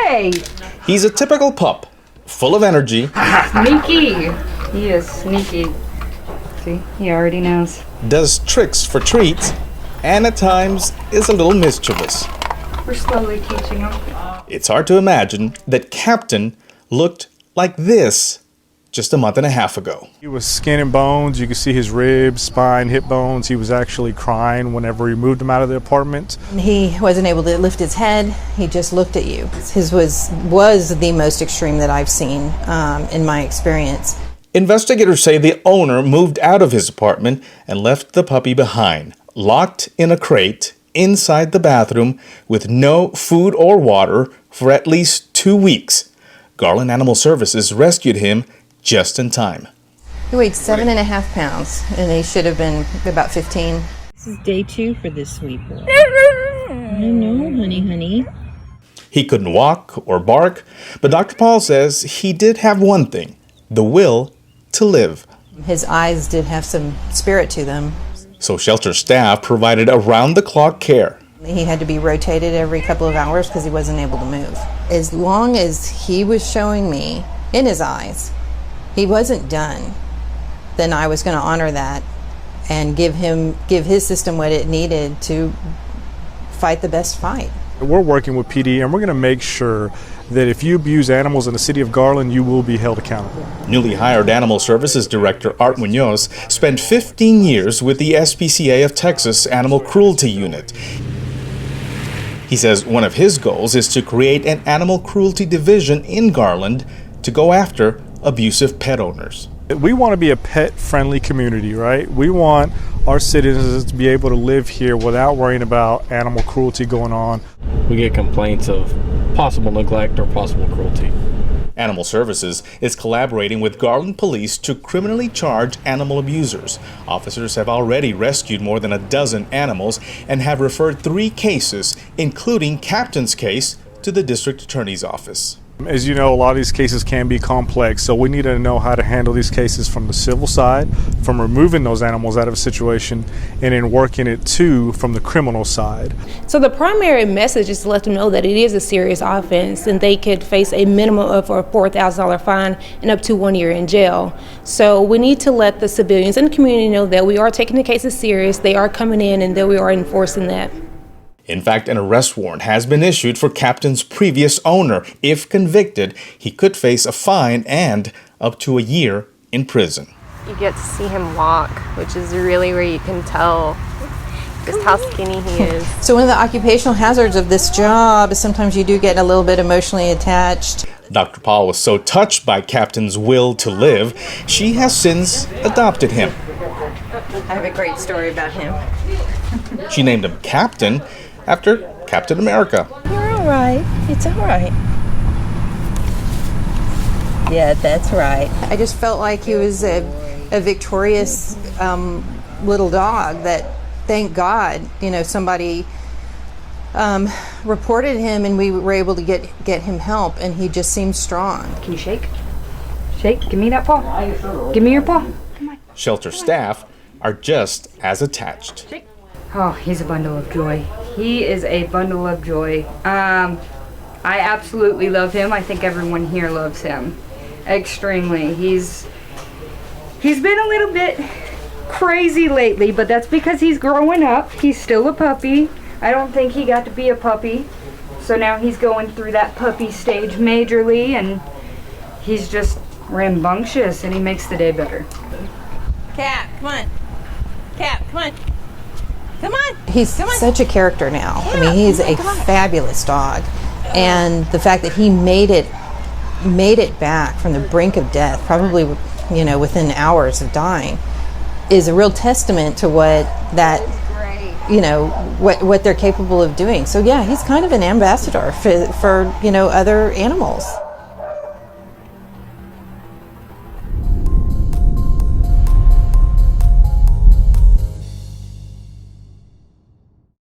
Hey! He's a typical pup, full of energy. Sneaky! He is sneaky. See, he already knows. Does tricks for treats, and at times is a little mischievous. We're slowly teaching him. It's hard to imagine that Captain looked like this just a month and a half ago. He was skin and bones. You could see his ribs, spine, hip bones. He was actually crying whenever we moved him out of the apartment. He wasn't able to lift his head. He just looked at you. His was the most extreme that I've seen in my experience. Investigators say the owner moved out of his apartment and left the puppy behind, locked in a crate inside the bathroom with no food or water for at least 2 weeks. Garland Animal Services rescued him just in time. He weighed 7.5 pounds, and he should have been about 15. This is day 2 for this sweet boy. I know, honey. He couldn't walk or bark, but Dr. Paul says he did have one thing, the will to live. His eyes did have some spirit to them. So shelter staff provided around-the-clock care. He had to be rotated every couple of hours because he wasn't able to move. As long as he was showing me in his eyes he wasn't done, then I was going to honor that and give his system what it needed to fight the best fight. We're working with PD, and we're going to make sure that if you abuse animals in the city of Garland, you will be held accountable. Newly hired Animal Services Director Art Munoz spent 15 years with the SPCA of Texas Animal Cruelty Unit. He says one of his goals is to create an Animal Cruelty Division in Garland to go after abusive pet owners. We want to be a pet-friendly community, right? We want our citizens to be able to live here without worrying about animal cruelty going on. We get complaints of possible neglect or possible cruelty. Animal Services is collaborating with Garland Police to criminally charge animal abusers. Officers have already rescued more than a dozen animals and have referred 3 cases, including Captain's case, to the District Attorney's Office. As you know, a lot of these cases can be complex, so we need to know how to handle these cases from the civil side, from removing those animals out of a situation, and then working it too from the criminal side. So the primary message is to let them know that it is a serious offense and they could face a minimum of a $4,000 fine and up to 1 year in jail. So we need to let the civilians and the community know that we are taking the cases serious, they are coming in, and that we are enforcing that. In fact, an arrest warrant has been issued for Captain's previous owner. If convicted, he could face a fine and up to a year in prison. You get to see him walk, which is really where you can tell just how skinny he is. So one of the occupational hazards of this job is sometimes you do get a little bit emotionally attached. Dr. Paul was so touched by Captain's will to live, she has since adopted him. I have a great story about him. She named him Captain after Captain America. You're all right. It's all right. Yeah, that's right. I just felt like he was a victorious little dog that, thank God, somebody reported him and we were able to get him help, and he just seemed strong. Can you shake? Shake. Give me that paw. Give me your paw. Come on. Shelter staff are just as attached. Shake. Oh, he's a bundle of joy. He is a bundle of joy. I absolutely love him. I think everyone here loves him extremely. He's been a little bit crazy lately, but that's because he's growing up. He's still a puppy. I don't think he got to be a puppy. So now he's going through that puppy stage majorly, and he's just rambunctious, and he makes the day better. Cap, come on. Cap, come on. Come on. He's such a character now. I mean, he's a fabulous dog. And the fact that he made it back from the brink of death, probably, within hours of dying, is a real testament to what they're capable of doing. So yeah, he's kind of an ambassador for other animals.